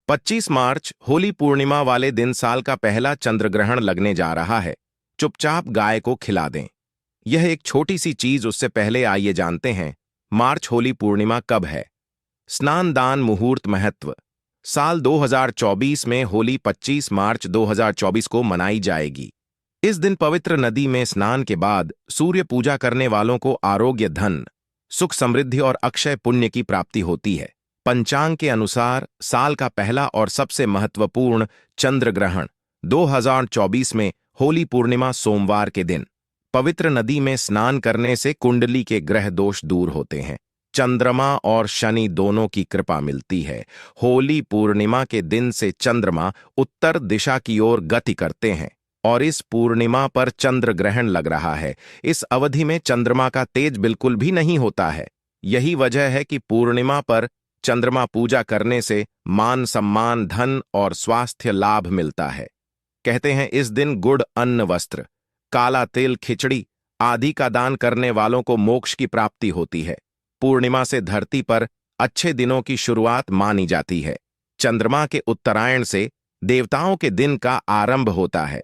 25 मार्च होली पूर्णिमा वाले दिन साल का पहला चंद्रग्रहण लगने जा रहा है। चुपचाप गाय को खिला दें। यह एक छोटी सी चीज, उससे पहले आइए जानते हैं मार्च होली पूर्णिमा कब है। स्नान दान मुहूर्त महत्व। साल 2024 में होली 25 मार्च 2024 को मनाई जाएगी। इस दिन पवित्र नदी में स्नान के बाद सूर्य पूजा करने वालों को आरोग्य, धन, सुख, समृद्धि और अक्षय पुण्य की प्राप्ति होती है। पंचांग के अनुसार साल का पहला और सबसे महत्वपूर्ण चंद्र ग्रहण 2024 में होली पूर्णिमा सोमवार के दिन पवित्र नदी में स्नान करने से कुंडली के ग्रह दोष दूर होते हैं। चंद्रमा और शनि दोनों की कृपा मिलती है। होली पूर्णिमा के दिन से चंद्रमा उत्तर दिशा की ओर गति करते हैं और इस पूर्णिमा पर चंद्र ग्रहण लग रहा है। इस अवधि में चंद्रमा का तेज बिल्कुल भी नहीं होता है। यही वजह है कि पूर्णिमा पर चंद्रमा पूजा करने से मान सम्मान, धन और स्वास्थ्य लाभ मिलता है। कहते हैं इस दिन गुड़, अन्न, वस्त्र, काला तिल, खिचड़ी आदि का दान करने वालों को मोक्ष की प्राप्ति होती है। पूर्णिमा से धरती पर अच्छे दिनों की शुरुआत मानी जाती है। चंद्रमा के उत्तरायण से देवताओं के दिन का आरंभ होता है।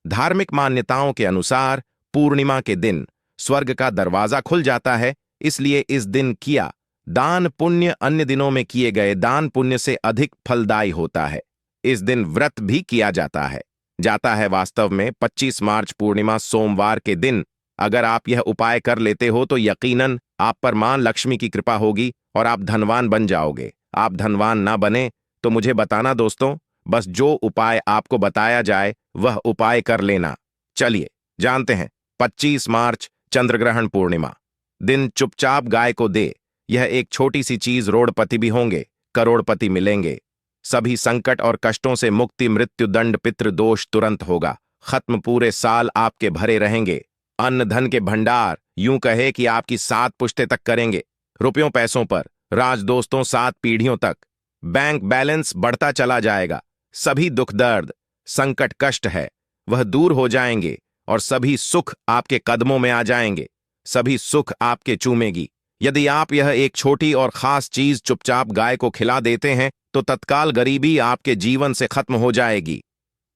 धार्मिक मान्यताओं के अनुसार पूर्णिमा के दिन स्वर्ग का दरवाजा खुल जाता है, इसलिए इस दिन किया दान पुण्य अन्य दिनों में किए गए दान पुण्य से अधिक फलदायी होता है। इस दिन व्रत भी किया जाता है। वास्तव में 25 मार्च पूर्णिमा सोमवार के दिन अगर आप यह उपाय कर लेते हो तो यकीनन आप पर मां लक्ष्मी की कृपा होगी और आप धनवान बन जाओगे। आप धनवान ना बने तो मुझे बताना दोस्तों, बस जो उपाय आपको बताया जाए वह उपाय कर लेना। चलिए जानते हैं 25 मार्च चंद्रग्रहण पूर्णिमा दिन चुपचाप गाय को दे। यह एक छोटी सी चीज, रोड़पति भी होंगे, करोड़पति मिलेंगे। सभी संकट और कष्टों से मुक्ति, मृत्यु दंड, पितृदोष तुरंत होगा खत्म। पूरे साल आपके भरे रहेंगे अन्न धन के भंडार, यूं कहे कि आपकी 7 पुश्ते तक करेंगे। रुपयों पैसों पर राज, दोस्तों 7 पीढ़ियों तक। बैंक बैलेंस बढ़ता चला जाएगा। सभी दुख दर्द, संकट, कष्ट है वह दूर हो जाएंगे और सभी सुख आपके कदमों में आ जाएंगे। सभी सुख आपके चूमेगी। यदि आप यह एक छोटी और खास चीज चुपचाप गाय को खिला देते हैं तो तत्काल गरीबी आपके जीवन से खत्म हो जाएगी।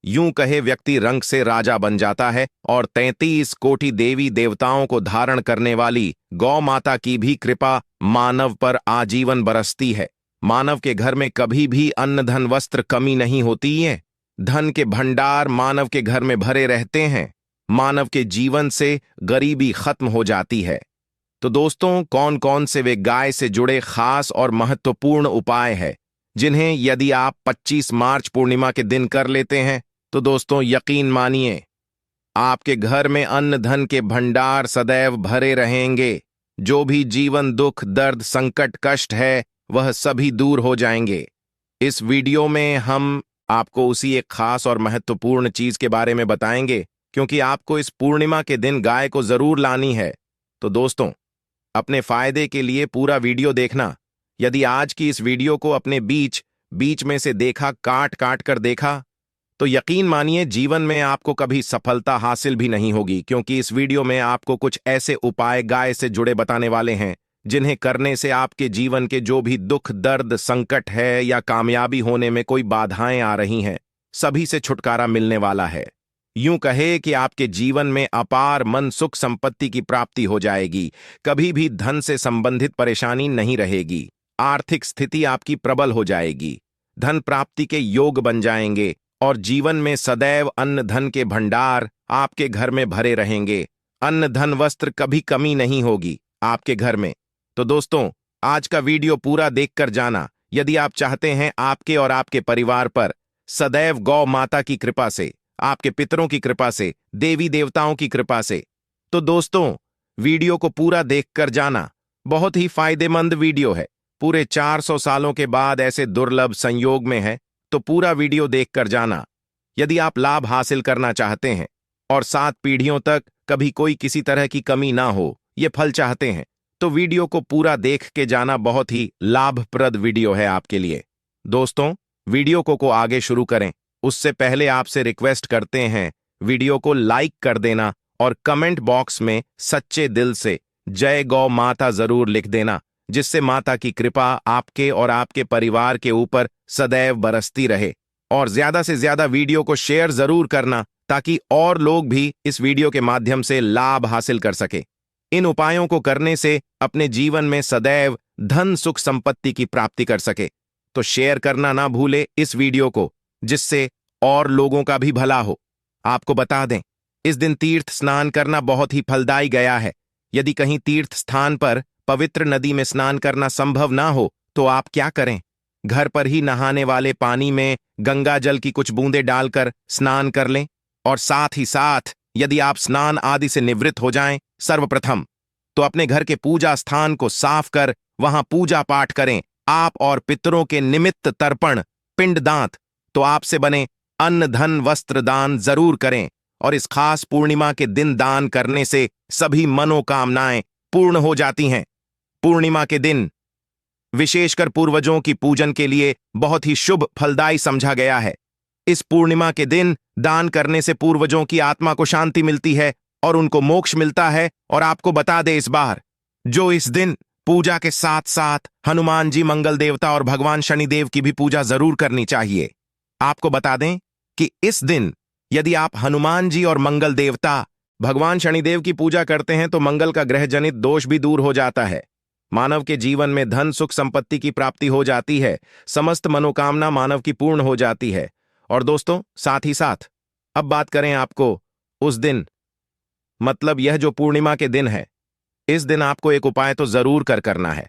यूं कहे व्यक्ति रंग से राजा बन जाता है और 33 कोटि देवी देवताओं को धारण करने वाली गौ माता की भी कृपा मानव पर आजीवन बरसती है। मानव के घर में कभी भी अन्न धन वस्त्र कमी नहीं होती है। धन के भंडार मानव के घर में भरे रहते हैं। मानव के जीवन से गरीबी खत्म हो जाती है। तो दोस्तों, कौन कौन से वे गाय से जुड़े खास और महत्वपूर्ण उपाय हैं जिन्हें यदि आप 25 मार्च पूर्णिमा के दिन कर लेते हैं तो दोस्तों यकीन मानिए आपके घर में अन्न धन के भंडार सदैव भरे रहेंगे। जो भी जीवन दुख दर्द संकट कष्ट है वह सभी दूर हो जाएंगे। इस वीडियो में हम आपको उसी एक खास और महत्वपूर्ण चीज के बारे में बताएंगे, क्योंकि आपको इस पूर्णिमा के दिन गाय को जरूर लानी है। तो दोस्तों, अपने फायदे के लिए पूरा वीडियो देखना। यदि आज की इस वीडियो को अपने बीच में से देखा, काट काट कर देखा, तो यकीन मानिए जीवन में आपको कभी सफलता हासिल भी नहीं होगी, क्योंकि इस वीडियो में आपको कुछ ऐसे उपाय गाय से जुड़े बताने वाले हैं जिन्हें करने से आपके जीवन के जो भी दुख दर्द संकट है या कामयाबी होने में कोई बाधाएं आ रही हैं, सभी से छुटकारा मिलने वाला है। यूं कहे कि आपके जीवन में अपार मन सुख संपत्ति की प्राप्ति हो जाएगी। कभी भी धन से संबंधित परेशानी नहीं रहेगी। आर्थिक स्थिति आपकी प्रबल हो जाएगी। धन प्राप्ति के योग बन जाएंगे और जीवन में सदैव अन्न धन के भंडार आपके घर में भरे रहेंगे। अन्न धन वस्त्र कभी कमी नहीं होगी आपके घर में। तो दोस्तों, आज का वीडियो पूरा देखकर जाना यदि आप चाहते हैं आपके और आपके परिवार पर सदैव गौ माता की कृपा से, आपके पितरों की कृपा से, देवी देवताओं की कृपा से। तो दोस्तों, वीडियो को पूरा देखकर जाना। बहुत ही फायदेमंद वीडियो है। पूरे 400 सालों के बाद ऐसे दुर्लभ संयोग में है, तो पूरा वीडियो देखकर जाना। यदि आप लाभ हासिल करना चाहते हैं और 7 पीढ़ियों तक कभी कोई किसी तरह की कमी ना हो, ये फल चाहते हैं, तो वीडियो को पूरा देख के जाना। बहुत ही लाभप्रद वीडियो है आपके लिए। दोस्तों, वीडियो को आगे शुरू करें उससे पहले आपसे रिक्वेस्ट करते हैं वीडियो को लाइक कर देना और कमेंट बॉक्स में सच्चे दिल से जय गौ माता जरूर लिख देना, जिससे माता की कृपा आपके और आपके परिवार के ऊपर सदैव बरसती रहे। और ज्यादा से ज्यादा वीडियो को शेयर जरूर करना ताकि और लोग भी इस वीडियो के माध्यम से लाभ हासिल कर सके। इन उपायों को करने से अपने जीवन में सदैव धन सुख संपत्ति की प्राप्ति कर सके। तो शेयर करना ना भूले इस वीडियो को, जिससे और लोगों का भी भला हो। आपको बता दें, इस दिन तीर्थ स्नान करना बहुत ही फलदायी गया है। यदि कहीं तीर्थ स्थान पर पवित्र नदी में स्नान करना संभव ना हो तो आप क्या करें, घर पर ही नहाने वाले पानी में गंगा जल की कुछ बूंदें डालकर स्नान कर लें। और साथ ही साथ यदि आप स्नान आदि से निवृत्त हो जाएं, सर्वप्रथम तो अपने घर के पूजा स्थान को साफ कर वहां पूजा पाठ करें। आप और पितरों के निमित्त तर्पण, पिंडदान तो आपसे बने अन्न धन वस्त्र दान जरूर करें। और इस खास पूर्णिमा के दिन दान करने से सभी मनोकामनाएं पूर्ण हो जाती हैं। पूर्णिमा के दिन विशेषकर पूर्वजों की पूजन के लिए बहुत ही शुभ फलदायी समझा गया है। इस पूर्णिमा के दिन दान करने से पूर्वजों की आत्मा को शांति मिलती है और उनको मोक्ष मिलता है। और आपको बता दे इस बार, जो इस दिन पूजा के साथ साथ हनुमान जी, मंगल देवता और भगवान शनिदेव की भी पूजा जरूर करनी चाहिए। आपको बता दें कि इस दिन यदि आप हनुमान जी और मंगल देवता भगवान शनिदेव की पूजा करते हैं तो मंगल का ग्रह जनित दोष भी दूर हो जाता है। मानव के जीवन में धन सुख संपत्ति की प्राप्ति हो जाती है। समस्त मनोकामना मानव की पूर्ण हो जाती है। और दोस्तों, साथ ही साथ अब बात करें आपको उस दिन, मतलब यह जो पूर्णिमा के दिन है, इस दिन आपको एक उपाय तो जरूर करना है।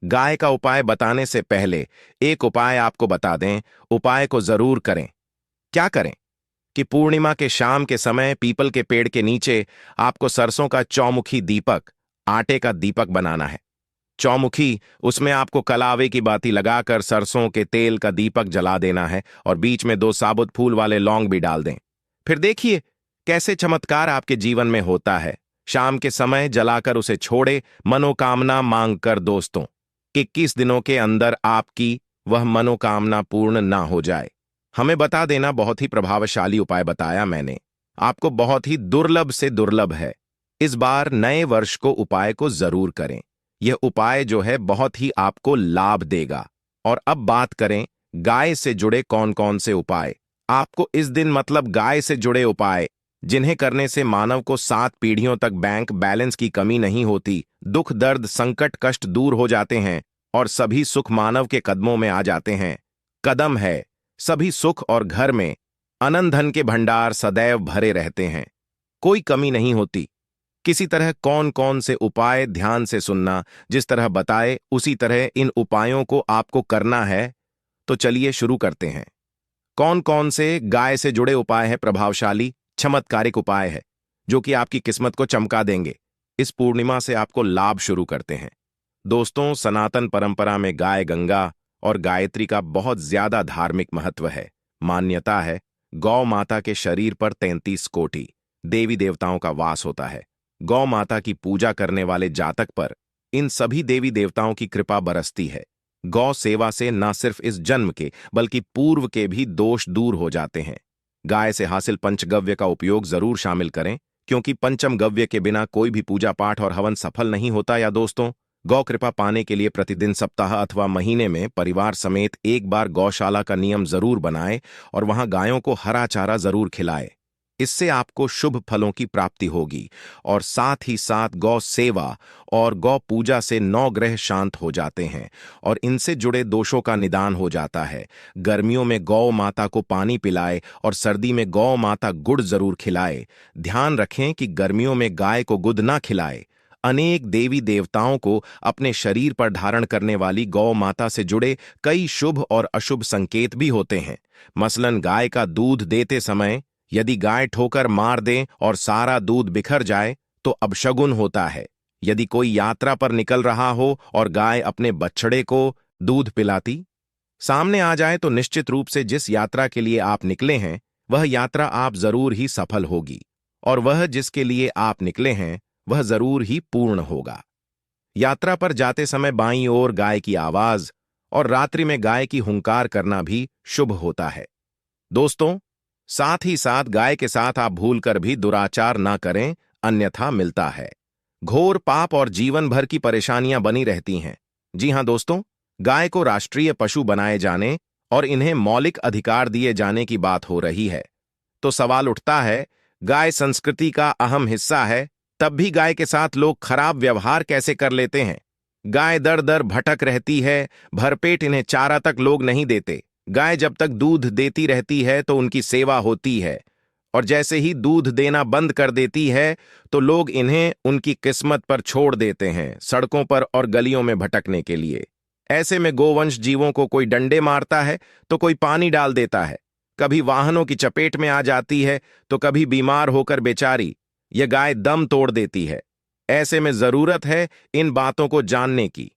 गाय का उपाय बताने से पहले एक उपाय आपको बता दें, उपाय को जरूर करें। क्या करें कि पूर्णिमा के शाम के समय पीपल के पेड़ के नीचे आपको सरसों का चौमुखी दीपक, आटे का दीपक बनाना है। चौमुखी, उसमें आपको कलावे की बाती लगाकर सरसों के तेल का दीपक जला देना है और बीच में 2 साबुत फूल वाले लौंग भी डाल दें। फिर देखिए कैसे चमत्कार आपके जीवन में होता है। शाम के समय जलाकर उसे छोड़े, मनोकामना मांग कर दोस्तों 21 दिनों के अंदर आपकी वह मनोकामना पूर्ण ना हो जाए। हमें बता देना, बहुत ही प्रभावशाली उपाय बताया मैंने आपको, बहुत ही दुर्लभ से दुर्लभ है। इस बार नए वर्ष को उपाय को जरूर करें। यह उपाय जो है बहुत ही आपको लाभ देगा। और अब बात करें गाय से जुड़े कौन कौन से उपाय। आपको इस दिन, मतलब गाय से जुड़े उपाय जिन्हें करने से मानव को 7 पीढ़ियों तक बैंक बैलेंस की कमी नहीं होती, दुख दर्द संकट कष्ट दूर हो जाते हैं और सभी सुख मानव के कदमों में आ जाते हैं। कदम है सभी सुख और घर में अनंत धन के भंडार सदैव भरे रहते हैं, कोई कमी नहीं होती। किसी तरह कौन कौन से उपाय ध्यान से सुनना, जिस तरह बताए उसी तरह इन उपायों को आपको करना है। तो चलिए शुरू करते हैं। कौन कौन से गाय से जुड़े उपाय है, प्रभावशाली चमत्कारिक उपाय है जो कि आपकी किस्मत को चमका देंगे। इस पूर्णिमा से आपको लाभ शुरू करते हैं। दोस्तों, सनातन परंपरा में गाय गंगा और गायत्री का बहुत ज्यादा धार्मिक महत्व है। मान्यता है गौ माता के शरीर पर 33 कोटि देवी देवताओं का वास होता है। गौ माता की पूजा करने वाले जातक पर इन सभी देवी देवताओं की कृपा बरसती है। गौ सेवा से न सिर्फ इस जन्म के बल्कि पूर्व के भी दोष दूर हो जाते हैं। गाय से हासिल पंचगव्य का उपयोग जरूर शामिल करें, क्योंकि पंचम गव्य के बिना कोई भी पूजा पाठ और हवन सफल नहीं होता। या दोस्तों, गौ कृपा पाने के लिए प्रतिदिन, सप्ताह अथवा महीने में परिवार समेत एक बार गौशाला का नियम जरूर बनाएं और वहां गायों को हरा चारा जरूर खिलाएं। इससे आपको शुभ फलों की प्राप्ति होगी और साथ ही साथ गौ सेवा और गौ पूजा से 9 ग्रह शांत हो जाते हैं और इनसे जुड़े दोषों का निदान हो जाता है। गर्मियों में गौ माता को पानी पिलाए और सर्दी में गौ माता गुड़ जरूर खिलाए। ध्यान रखें कि गर्मियों में गाय को गुद ना खिलाए। अनेक देवी देवताओं को अपने शरीर पर धारण करने वाली गौ माता से जुड़े कई शुभ और अशुभ संकेत भी होते हैं। मसलन गाय का दूध देते समय यदि गाय ठोकर मार दे और सारा दूध बिखर जाए तो अपशगुन होता है। यदि कोई यात्रा पर निकल रहा हो और गाय अपने बछड़े को दूध पिलाती सामने आ जाए तो निश्चित रूप से जिस यात्रा के लिए आप निकले हैं वह यात्रा आप जरूर ही सफल होगी और वह जिसके लिए आप निकले हैं वह जरूर ही पूर्ण होगा। यात्रा पर जाते समय बाईं ओर गाय की आवाज और रात्रि में गाय की हुंकार करना भी शुभ होता है। दोस्तों, साथ ही साथ गाय के साथ आप भूलकर भी दुराचार ना करें, अन्यथा मिलता है घोर पाप और जीवन भर की परेशानियां बनी रहती हैं। जी हां दोस्तों, गाय को राष्ट्रीय पशु बनाए जाने और इन्हें मौलिक अधिकार दिए जाने की बात हो रही है। तो सवाल उठता है, गाय संस्कृति का अहम हिस्सा है, तब भी गाय के साथ लोग खराब व्यवहार कैसे कर लेते हैं? गाय दर दर भटक रहती है, भरपेट इन्हें चारा तक लोग नहीं देते। गाय जब तक दूध देती रहती है तो उनकी सेवा होती है, और जैसे ही दूध देना बंद कर देती है तो लोग इन्हें उनकी किस्मत पर छोड़ देते हैं, सड़कों पर और गलियों में भटकने के लिए। ऐसे में गोवंश जीवों को कोई डंडे मारता है तो कोई पानी डाल देता है, कभी वाहनों की चपेट में आ जाती है तो कभी बीमार होकर बेचारी यह गाय दम तोड़ देती है। ऐसे में जरूरत है इन बातों को जानने की।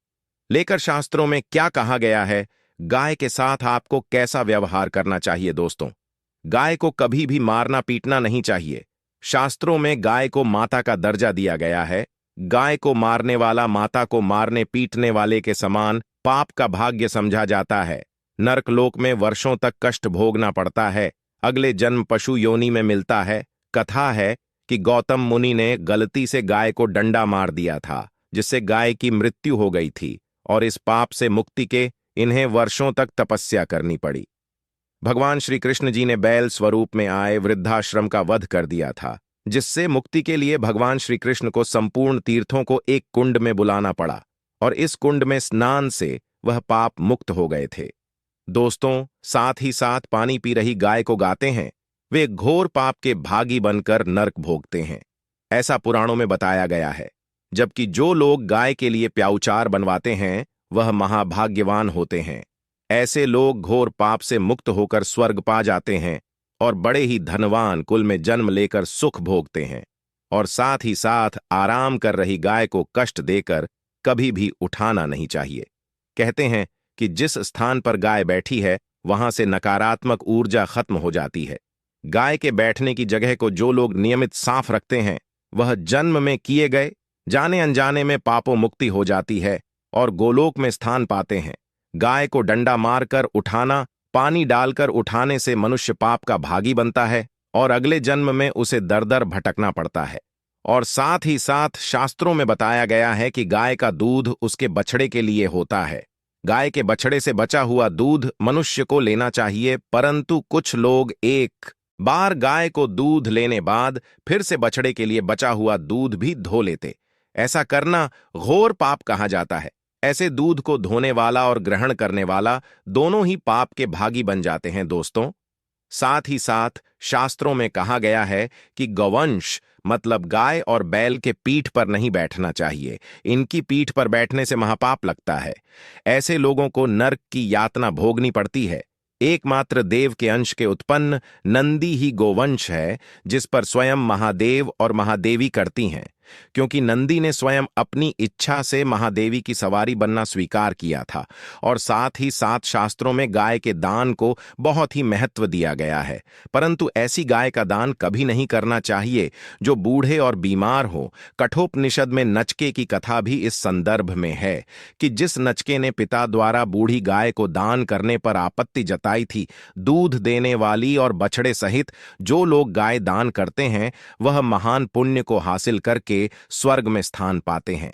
लेकर शास्त्रों में क्या कहा गया है, गाय के साथ आपको कैसा व्यवहार करना चाहिए? दोस्तों, गाय को कभी भी मारना पीटना नहीं चाहिए। शास्त्रों में गाय को माता का दर्जा दिया गया है। गाय को मारने वाला माता को मारने पीटने वाले के समान पाप का भाग्य समझा जाता है। नरकलोक में वर्षों तक कष्ट भोगना पड़ता है, अगले जन्म पशु योनि में मिलता है। कथा है कि गौतम मुनि ने गलती से गाय को डंडा मार दिया था, जिससे गाय की मृत्यु हो गई थी, और इस पाप से मुक्ति के इन्हें वर्षों तक तपस्या करनी पड़ी। भगवान श्री कृष्ण जी ने बैल स्वरूप में आए वृद्धाश्रम का वध कर दिया था, जिससे मुक्ति के लिए भगवान श्री कृष्ण को संपूर्ण तीर्थों को एक कुंड में बुलाना पड़ा, और इस कुंड में स्नान से वह पाप मुक्त हो गए थे। दोस्तों, साथ ही साथ पानी पी रही गाय को गाते हैं, वे घोर पाप के भागी बनकर नरक भोगते हैं, ऐसा पुराणों में बताया गया है। जबकि जो लोग गाय के लिए प्याउचार बनवाते हैं वह महाभाग्यवान होते हैं। ऐसे लोग घोर पाप से मुक्त होकर स्वर्ग पा जाते हैं और बड़े ही धनवान कुल में जन्म लेकर सुख भोगते हैं। और साथ ही साथ आराम कर रही गाय को कष्ट देकर कभी भी उठाना नहीं चाहिए। कहते हैं कि जिस स्थान पर गाय बैठी है वहां से नकारात्मक ऊर्जा खत्म हो जाती है। गाय के बैठने की जगह को जो लोग नियमित साफ रखते हैं वह जन्म में किए गए जाने अनजाने में पापों मुक्ति हो जाती है और गोलोक में स्थान पाते हैं। गाय को डंडा मारकर उठाना, पानी डालकर उठाने से मनुष्य पाप का भागी बनता है और अगले जन्म में उसे दर दर भटकना पड़ता है। और साथ ही साथ शास्त्रों में बताया गया है कि गाय का दूध उसके बछड़े के लिए होता है। गाय के बछड़े से बचा हुआ दूध मनुष्य को लेना चाहिए, परंतु कुछ लोग एक बार गाय को दूध लेने बाद फिर से बछड़े के लिए बचा हुआ दूध भी धो लेते। ऐसा करना घोर पाप कहा जाता है। ऐसे दूध को धोने वाला और ग्रहण करने वाला दोनों ही पाप के भागी बन जाते हैं। दोस्तों, साथ ही साथ शास्त्रों में कहा गया है कि गौवंश मतलब गाय और बैल के पीठ पर नहीं बैठना चाहिए। इनकी पीठ पर बैठने से महापाप लगता है। ऐसे लोगों को नरक की यातना भोगनी पड़ती है। एकमात्र देव के अंश के उत्पन्न नंदी ही गोवंश है, जिस पर स्वयं महादेव और महादेवी करती हैं, क्योंकि नंदी ने स्वयं अपनी इच्छा से महादेवी की सवारी बनना स्वीकार किया था। और साथ ही साथ शास्त्रों में गाय के दान को बहुत ही महत्व दिया गया है, परंतु ऐसी गाय का दान कभी नहीं करना चाहिए जो बूढ़े और बीमार हो। कठोपनिषद में नचके की कथा भी इस संदर्भ में है कि जिस नचके ने पिता द्वारा बूढ़ी गाय को दान करने पर आपत्ति जताई थी, दूध देने वाली और बछड़े सहित जो लोग गाय दान करते हैं वह महान पुण्य को हासिल करके स्वर्ग में स्थान पाते हैं।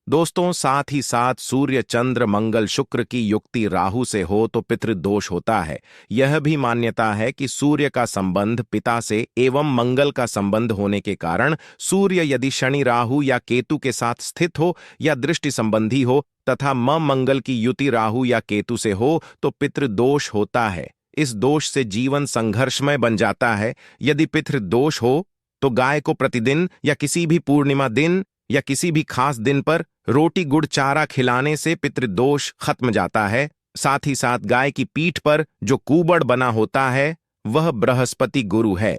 दोस्तों, साथ ही साथ सूर्य चंद्र मंगल शुक्र की युक्ति राहु से हो तो पितृदोष होता है। यह भी मान्यता है कि सूर्य का संबंध पिता से एवं मंगल का संबंध होने के कारण सूर्य यदि शनि राहु या केतु के साथ स्थित हो या दृष्टि संबंधी हो तथा मंगल की युति राहु या केतु से हो तो पितृदोष होता है। इस दोष से जीवन संघर्षमय बन जाता है। यदि पितृदोष हो तो गाय को प्रतिदिन या किसी भी पूर्णिमा दिन या किसी भी खास दिन पर रोटी गुड़ चारा खिलाने से पितृदोष खत्म जाता है। साथ ही साथ गाय की पीठ पर जो कूबड़ बना होता है वह बृहस्पति गुरु है।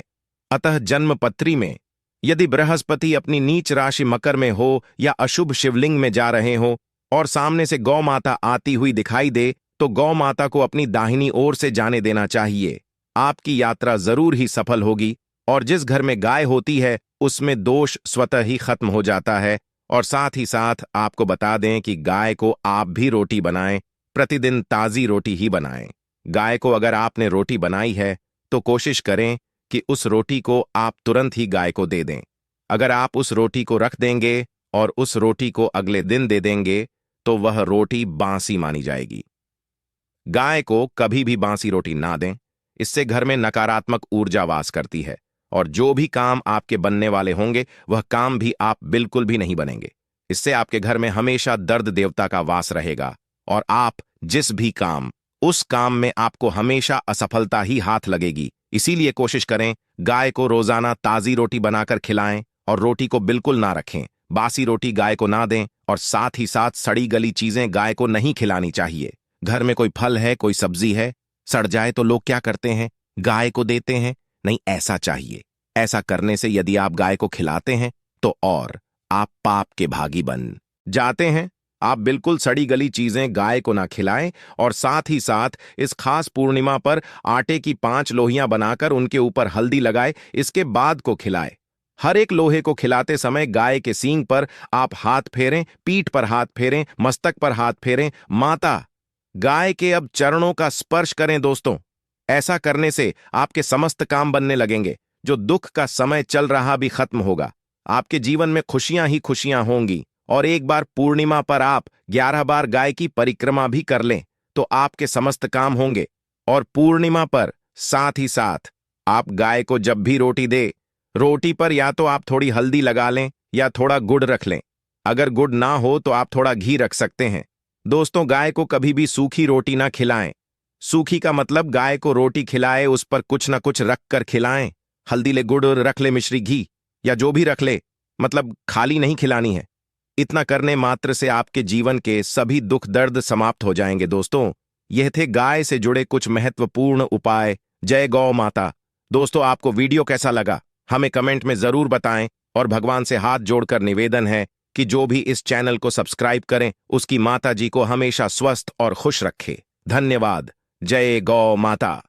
अतः जन्मपत्री में यदि बृहस्पति अपनी नीच राशि मकर में हो या अशुभ शिवलिंग में जा रहे हो और सामने से गौ माता आती हुई दिखाई दे तो गौ माता को अपनी दाहिनी ओर से जाने देना चाहिए। आपकी यात्रा जरूर ही सफल होगी और जिस घर में गाय होती है उसमें दोष स्वतः ही खत्म हो जाता है। और साथ ही साथ आपको बता दें कि गाय को आप भी रोटी बनाएं, प्रतिदिन ताज़ी रोटी ही बनाएं। गाय को अगर आपने रोटी बनाई है तो कोशिश करें कि उस रोटी को आप तुरंत ही गाय को दे दें। अगर आप उस रोटी को रख देंगे और उस रोटी को अगले दिन दे देंगे तो वह रोटी बासी मानी जाएगी। गाय को कभी भी बासी रोटी ना दें। इससे घर में नकारात्मक ऊर्जा वास करती है और जो भी काम आपके बनने वाले होंगे वह काम भी आप बिल्कुल भी नहीं बनेंगे। इससे आपके घर में हमेशा दर्द देवता का वास रहेगा और आप जिस भी काम उस काम में आपको हमेशा असफलता ही हाथ लगेगी। इसीलिए कोशिश करें गाय को रोजाना ताजी रोटी बनाकर खिलाएं और रोटी को बिल्कुल ना रखें। बासी रोटी गाय को ना दें और साथ ही साथ सड़ी गली चीजें गाय को नहीं खिलानी चाहिए। घर में कोई फल है, कोई सब्जी है, सड़ जाए तो लोग क्या करते हैं, गाय को देते हैं। नहीं, ऐसा चाहिए। ऐसा करने से यदि आप गाय को खिलाते हैं तो और आप पाप के भागी बन जाते हैं। आप बिल्कुल सड़ी गली चीजें गाय को ना खिलाएं और साथ ही साथ इस खास पूर्णिमा पर आटे की 5 लोहियां बनाकर उनके ऊपर हल्दी लगाए, इसके बाद को खिलाए। हर एक लोहे को खिलाते समय गाय के सींग पर आप हाथ फेरें, पीठ पर हाथ फेरें, मस्तक पर हाथ फेरें। माता गाय के अब चरणों का स्पर्श करें दोस्तों। ऐसा करने से आपके समस्त काम बनने लगेंगे। जो दुख का समय चल रहा भी खत्म होगा। आपके जीवन में खुशियां ही खुशियां होंगी। और एक बार पूर्णिमा पर आप 11 बार गाय की परिक्रमा भी कर लें तो आपके समस्त काम होंगे। और पूर्णिमा पर साथ ही साथ आप गाय को जब भी रोटी दे, रोटी पर या तो आप थोड़ी हल्दी लगा लें या थोड़ा गुड़ रख लें। अगर गुड़ ना हो तो आप थोड़ा घी रख सकते हैं। दोस्तों, गाय को कभी भी सूखी रोटी ना खिलाएं। सूखी का मतलब गाय को रोटी खिलाए उस पर कुछ ना कुछ रख कर खिलाएं। हल्दी ले, गुड़ रख ले, मिश्री, घी या जो भी रख ले, मतलब खाली नहीं खिलानी है। इतना करने मात्र से आपके जीवन के सभी दुख दर्द समाप्त हो जाएंगे। दोस्तों, यह थे गाय से जुड़े कुछ महत्वपूर्ण उपाय। जय गौ माता। दोस्तों, आपको वीडियो कैसा लगा हमें कमेंट में जरूर बताएं और भगवान से हाथ जोड़कर निवेदन है कि जो भी इस चैनल को सब्सक्राइब करें उसकी माता जी को हमेशा स्वस्थ और खुश रखे। धन्यवाद। जय गौ माता।